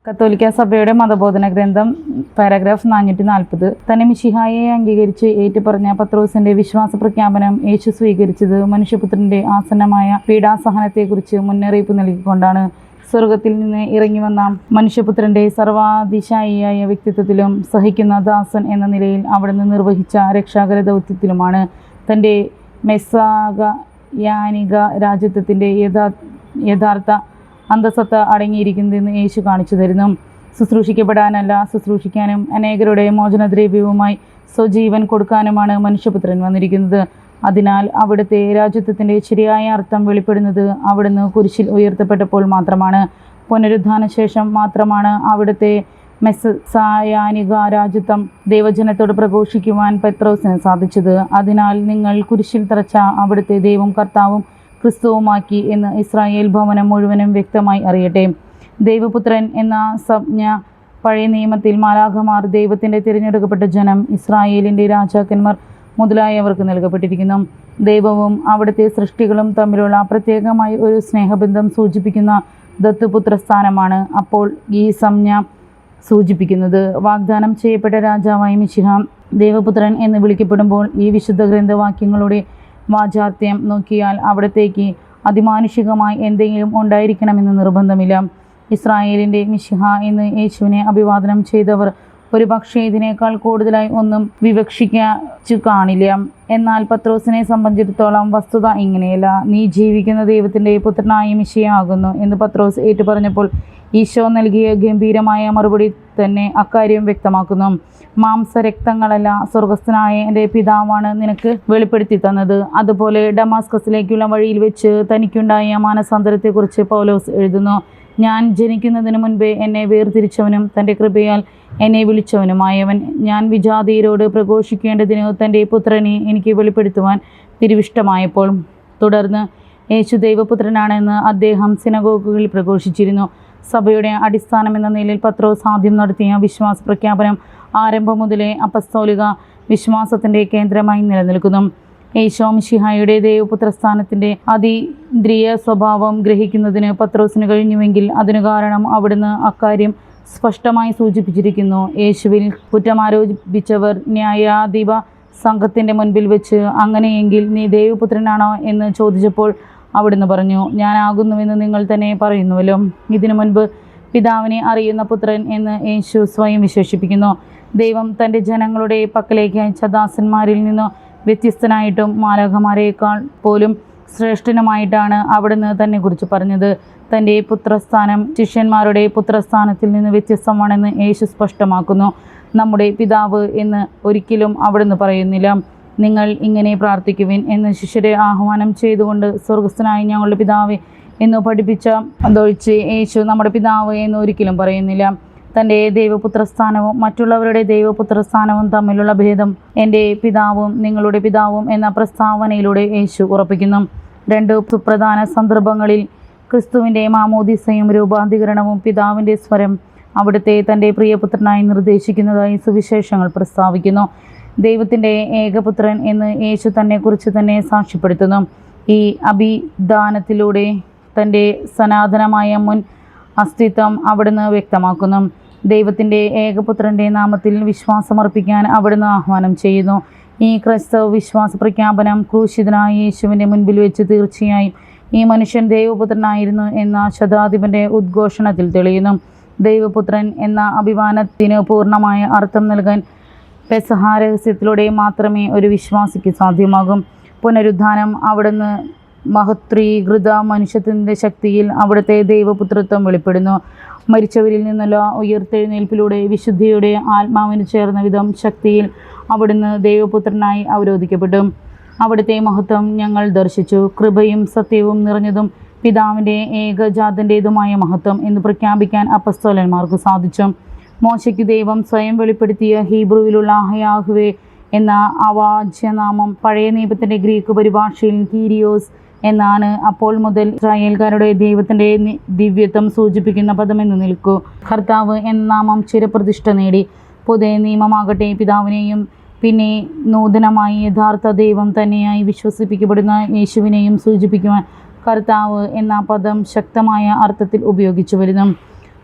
കത്തോലിക്ക സഭയുടെ മതബോധന ഗ്രന്ഥം പാരഗ്രാഫ് 440. തന്നെ മിശിഹായെ അംഗീകരിച്ച് ഏറ്റുപറഞ്ഞ പത്രോസിന്റെ വിശ്വാസ പ്രഖ്യാപനം യേശു സ്വീകരിച്ചത് മനുഷ്യപുത്രന്റെ ആസന്നമായ പീഡാസഹനത്തെക്കുറിച്ച് മുന്നറിയിപ്പ് നൽകിക്കൊണ്ടാണ്. സ്വർഗത്തിൽ നിന്ന് ഇറങ്ങി വന്ന മനുഷ്യപുത്രന്റെ സർവാതിശായിയായ വ്യക്തിത്വത്തിലും സഹിക്കുന്ന ദാസൻ എന്ന നിലയിൽ അവിടുന്ന് നിർവഹിച്ച രക്ഷാകര ദൗത്യത്തിലുമാണ് തൻ്റെ മെസ്സായാനിക രാജ്യത്വത്തിൻ്റെ യഥാർത്ഥ അന്തസത്ത അടങ്ങിയിരിക്കുന്നതെന്ന് യേശു കാണിച്ചു തരുന്നു. ശുശ്രൂഷിക്കപ്പെടാനല്ല, ശുശ്രൂഷിക്കാനും അനേകരുടെ മോചനദ്രവ്യവുമായി സ്വജീവൻ കൊടുക്കാനുമാണ് മനുഷ്യപുത്രൻ വന്നിരിക്കുന്നത്. അതിനാൽ അവിടുത്തെ രാജ്യത്വത്തിൻ്റെ ശരിയായ അർത്ഥം വെളിപ്പെടുന്നത് അവിടുന്ന് കുരിശിൽ ഉയർത്തപ്പെട്ടപ്പോൾ മാത്രമാണ്. പുനരുദ്ധാന ശേഷം മാത്രമാണ് അവിടുത്തെ മെസ്സായാനിക രാജ്യത്വം ദൈവജനത്തോട് പ്രഘോഷിക്കുവാൻ പത്രോസിന് സാധിച്ചത്. അതിനാൽ നിങ്ങൾ കുരിശിൽ തറച്ച അവിടുത്തെ ദൈവം കർത്താവും ക്രിസ്തുവുമാക്കി എന്ന് ഇസ്രായേൽ ഭവനം മുഴുവനും വ്യക്തമായി അറിയട്ടെ. ദൈവപുത്രൻ എന്ന സംജ്ഞ പഴയ നിയമത്തിൽ മാലാഖമാർ, ദൈവത്തിൻ്റെ തിരഞ്ഞെടുക്കപ്പെട്ട ജനം, ഇസ്രായേലിൻ്റെ രാജാക്കന്മാർ മുതലായവർക്ക് നൽകപ്പെട്ടിരിക്കുന്നു. ദൈവവും അവിടുത്തെ സൃഷ്ടികളും തമ്മിലുള്ള പ്രത്യേകമായ ഒരു സ്നേഹബന്ധം സൂചിപ്പിക്കുന്ന ദത്തുപുത്രസ്ഥാനമാണ് അപ്പോൾ ഈ സംജ്ഞ സൂചിപ്പിക്കുന്നത്. വാഗ്ദാനം ചെയ്യപ്പെട്ട രാജാവായ മിശിഹ ദൈവപുത്രൻ എന്ന് വിളിക്കപ്പെടുമ്പോൾ ഈ വിശുദ്ധ ഗ്രന്ഥവാക്യങ്ങളുടെ വാചാർത്ഥ്യം നോക്കിയാൽ അവിടത്തേക്ക് അതിമാനുഷികമായി എന്തെങ്കിലും ഉണ്ടായിരിക്കണമെന്ന് നിർബന്ധമില്ല. ഇസ്രായേലിൻ്റെ മിശിഹ എന്ന് യേശുവിനെ അഭിവാദനം ചെയ്തവർ ഒരു പക്ഷേ ഇതിനേക്കാൾ കൂടുതലായി ഒന്നും വിവക്ഷിച്ചു കാണില്ല. എന്നാൽ പത്രോസിനെ സംബന്ധിച്ചിടത്തോളം വസ്തുത ഇങ്ങനെയല്ല. നീ ജീവിക്കുന്ന ദൈവത്തിൻ്റെ പുത്രനായ മിശിഹയാകുന്നു എന്ന് പത്രോസ് ഏറ്റുപറഞ്ഞപ്പോൾ ഈശോ നൽകിയ ഗംഭീരമായ മറുപടി തന്നെ അക്കാര്യം വ്യക്തമാക്കുന്നു. മാംസരക്തങ്ങളല്ല, സ്വർഗസ്ഥനായ എൻ്റെ പിതാവാണ് നിനക്ക് വെളിപ്പെടുത്തി തന്നത്. അതുപോലെ ഡമാസ്കസിലേക്കുള്ള വഴിയിൽ വെച്ച് തനിക്കുണ്ടായ മാനസാന്തരത്തെക്കുറിച്ച് പൗലോസ് എഴുതുന്നു. ഞാൻ ജനിക്കുന്നതിന് മുൻപേ എന്നെ വേർതിരിച്ചവനും തൻ്റെ കൃപയാൽ എന്നെ വിളിച്ചവനുമായവൻ ഞാൻ വിജാതീയരോട് പ്രഘോഷിക്കേണ്ടതിന് തൻ്റെ പുത്രനെ എനിക്ക് വെളിപ്പെടുത്തുവാൻ തിരുവിഷ്ടമായപ്പോൾ. തുടർന്ന് യേശു ദൈവപുത്രനാണെന്ന് അദ്ദേഹം സിനഗോഗുകളിൽ പ്രഘോഷിച്ചിരുന്നു. സഭയുടെ അടിസ്ഥാനം എന്ന നിലയിൽ പത്രോസ് ആദ്യം നടത്തിയ വിശ്വാസ പ്രഖ്യാപനം ആരംഭം മുതലേ അപ്പസ്തോലിക വിശ്വാസത്തിൻ്റെ കേന്ദ്രമായി നിലനിൽക്കുന്നു. യേശു മിശിഹായുടെ ദൈവപുത്രസ്ഥാനത്തിൻ്റെ അതീന്ദ്രിയ സ്വഭാവം ഗ്രഹിക്കുന്നതിന് പത്രോസിന് കഴിഞ്ഞുവെങ്കിൽ അതിനു കാരണം അവിടുന്ന് അക്കാര്യം സ്പഷ്ടമായി സൂചിപ്പിച്ചിരിക്കുന്നു. യേശുവിൽ കുറ്റമാരോപിച്ചവർ ന്യായാധിപ സംഘത്തിൻ്റെ മുൻപിൽ വെച്ച് അങ്ങനെയെങ്കിൽ നീ ദൈവപുത്രനാണോ എന്ന് ചോദിച്ചപ്പോൾ അവിടുന്ന് പറഞ്ഞു, ഞാനാകുന്നുവെന്ന് നിങ്ങൾ തന്നെ പറയുന്നുവല്ലോ. ഇതിനു മുൻപ് പിതാവിനെ അറിയുന്ന പുത്രൻ എന്ന് യേശു സ്വയം വിശേഷിപ്പിക്കുന്നു. ദൈവം തൻ്റെ ജനങ്ങളുടെ പക്കലേക്ക് അയച്ച ദാസന്മാരിൽ നിന്ന് വ്യത്യസ്തനായിട്ടും മാലാഖമാരേക്കാൾ പോലും ശ്രേഷ്ഠനുമായിട്ടാണ് അവിടുന്ന് തന്നെക്കുറിച്ച് പറഞ്ഞത്. തൻ്റെ പുത്രസ്ഥാനം ശിഷ്യന്മാരുടെ പുത്രസ്ഥാനത്തിൽ നിന്ന് വ്യത്യസ്തമാണെന്ന് യേശു സ്പഷ്ടമാക്കുന്നു. നമ്മുടെ പിതാവ് എന്ന് ഒരിക്കലും അവിടുന്ന് പറയുന്നില്ല. നിങ്ങൾ ഇങ്ങനെ പ്രാർത്ഥിക്കുവിൻ എന്ന് ശിഷ്യരെ ആഹ്വാനം ചെയ്തുകൊണ്ട് സ്വർഗസ്ഥനായ ഞങ്ങളുടെ പിതാവേ എന്ന് പഠിപ്പിച്ചതൊഴിച്ച് യേശു നമ്മുടെ പിതാവ് എന്ന് ഒരിക്കലും പറയുന്നില്ല. തൻ്റെ ദൈവപുത്രസ്ഥാനവും മറ്റുള്ളവരുടെ ദൈവപുത്രസ്ഥാനവും തമ്മിലുള്ള ഭേദം എൻ്റെ പിതാവും നിങ്ങളുടെ പിതാവും എന്ന പ്രസ്താവനയിലൂടെ യേശു ഉറപ്പിക്കുന്നു. രണ്ട് സുപ്രധാന സന്ദർഭങ്ങളിൽ ക്രിസ്തുവിൻ്റെ മാമോദീസയും രൂപാന്തരീകരണവും പിതാവിൻ്റെ സ്വരം അവിടുത്തെ തൻ്റെ പ്രിയപുത്രനായി നിർദ്ദേശിക്കുന്നതായി സുവിശേഷങ്ങൾ പ്രസ്താവിക്കുന്നു. ദൈവത്തിൻ്റെ ഏകപുത്രൻ എന്ന് യേശു തന്നെക്കുറിച്ച് തന്നെ സാക്ഷ്യപ്പെടുത്തുന്നു. ഈ അഭിദാനത്തിലൂടെ തൻ്റെ സനാതനമായ മുൻ അസ്തിത്വം അവിടുന്ന് വ്യക്തമാക്കുന്നു. ദൈവത്തിൻ്റെ ഏകപുത്രൻ്റെ നാമത്തിൽ വിശ്വാസമർപ്പിക്കാൻ അവിടുന്ന് ആഹ്വാനം ചെയ്യുന്നു. ഈ ക്രൈസ്തവ വിശ്വാസ പ്രഖ്യാപനം ക്രൂശിതനായ യേശുവിൻ്റെ മുൻപിൽ വെച്ച് തീർച്ചയായും ഈ മനുഷ്യൻ ദൈവപുത്രനായിരുന്നു എന്ന ശതാധിപൻ്റെ ഉദ്ഘോഷണത്തിൽ തെളിയുന്നു. ദൈവപുത്രൻ എന്ന അഭിമാനത്തിന് പൂർണ്ണമായ അർത്ഥം നൽകാൻ പെസഹ രഹസ്യത്തിലൂടെ മാത്രമേ ഒരു വിശ്വാസിക്ക് സാധ്യമാകും. പുനരുദ്ധാനം അവിടുന്ന് മഹത്രീകൃത മനുഷ്യത്തിൻ്റെ ശക്തിയിൽ അവിടുത്തെ ദൈവപുത്രത്വം വെളിപ്പെടുന്നു. മരിച്ചവരിൽ നിന്നുള്ള ഉയർത്തെഴുന്നേൽപ്പിലൂടെ വിശുദ്ധിയുടെ ആത്മാവിന് ചേർന്ന വിധം ശക്തിയിൽ അവിടുന്ന് ദൈവപുത്രനായി അവരോധിക്കപ്പെട്ടു. അവിടുത്തെ മഹത്വം ഞങ്ങൾ ദർശിച്ചു. കൃപയും സത്യവും നിറഞ്ഞതും പിതാവിൻ്റെ ഏകജാതൻ്റേതുമായ മഹത്വം എന്ന് പ്രഖ്യാപിക്കാൻ അപ്പസ്തോലന്മാർക്ക് സാധിച്ചു. മോശയ്ക്ക് ദൈവം സ്വയം വെളിപ്പെടുത്തിയ ഹീബ്രുവിലുള്ള യാഹ്വേ എന്ന അവാച്യനാമം പഴയ നിയമത്തിൻ്റെ ഗ്രീക്ക് പരിഭാഷയിൽ കീരിയോസ് എന്നാണ്. അപ്പോൾ മുതൽ ഇസ്രായേൽക്കാരുടെ ദൈവത്തിൻ്റെ ദിവ്യത്വം സൂചിപ്പിക്കുന്ന പദമെന്ന് നിൽക്കൂ. കർത്താവ് എന്ന നാമം ചിരപ്രതിഷ്ഠ നേടി. പുതിയ നിയമമാകട്ടെ പിതാവിനെയും പിന്നെ നൂതനമായി യഥാർത്ഥ ദൈവം തന്നെയായി വിശ്വസിപ്പിക്കപ്പെടുന്ന യേശുവിനെയും സൂചിപ്പിക്കുവാൻ കർത്താവ് എന്ന പദം ശക്തമായ അർത്ഥത്തിൽ ഉപയോഗിച്ചു വരുന്നു.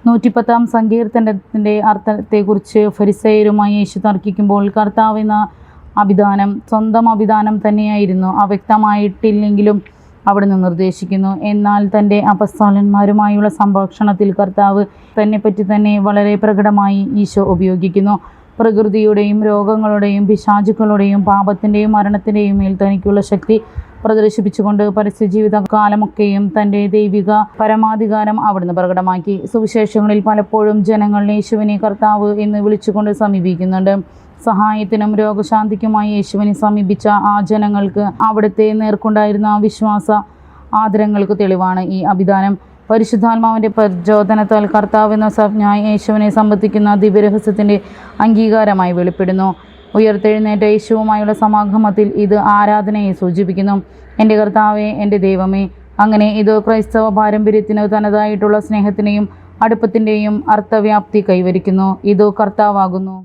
110 സങ്കീർത്തനത്തിൻ്റെ അർത്ഥത്തെക്കുറിച്ച് ഫരിസേയരുമായി യേശു തർക്കിക്കുമ്പോൾ കർത്താവ് എന്ന അഭിധാനം സ്വന്തം അഭിധാനം തന്നെയായിരുന്നു, അവ്യക്തമായിട്ടില്ലെങ്കിലും അവിടുന്ന് നിർദ്ദേശിക്കുന്നു. എന്നാൽ തൻ്റെ അപ്പസ്തോലന്മാരുമായുള്ള സംഭാഷണത്തിൽ കർത്താവ് തന്നെപ്പറ്റി തന്നെ വളരെ പ്രകടമായി ഈശോ ഉപയോഗിക്കുന്നു. പ്രകൃതിയുടെയും രോഗങ്ങളുടെയും പിശാചുക്കളുടെയും പാപത്തിൻ്റെയും മരണത്തിൻ്റെയും മേൽ തനിക്കുള്ള ശക്തി പ്രദർശിപ്പിച്ചുകൊണ്ട് പരസ്യജീവിത കാലമൊക്കെയും തൻ്റെ ദൈവിക പരമാധികാരം അവിടുന്ന് പ്രകടമാക്കി. സുവിശേഷങ്ങളിൽ പലപ്പോഴും ജനങ്ങൾ യേശുവിനെ കർത്താവ് എന്ന് വിളിച്ചുകൊണ്ട് സമീപിക്കുന്നുണ്ട്. സഹായത്തിനും രോഗശാന്തിക്കുമായി യേശുവിനെ സമീപിച്ച ആ ജനങ്ങൾക്ക് അവിടുത്തെ നേർക്കുണ്ടായിരുന്ന വിശ്വാസ ആദരങ്ങൾക്ക് തെളിവാണ് ഈ അഭിധാനം. പരിശുദ്ധാത്മാവിൻ്റെ പ്രചോദനത്താൽ കർത്താവ് എന്ന സംജ്ഞ യേശുവിനെ സംബന്ധിക്കുന്ന ദിവ്യരഹസ്യത്തിൻ്റെ അംഗീകാരമായി വെളിപ്പെടുന്നു. ഉയർത്തെഴുന്നേറ്റ യേശുവുമായുള്ള സമാഗമത്തിൽ ഇത് ആരാധനയെ സൂചിപ്പിക്കുന്നു. എൻ്റെ കർത്താവേ, എൻ്റെ ദൈവമേ. അങ്ങനെ ഇത് ക്രൈസ്തവ പാരമ്പര്യത്തിന് തനതായിട്ടുള്ള സ്നേഹത്തിൻ്റെയും അടുപ്പത്തിൻ്റെയും അർത്ഥവ്യാപ്തി കൈവരിക്കുന്നു. ഇത് കർത്താവാകുന്നു.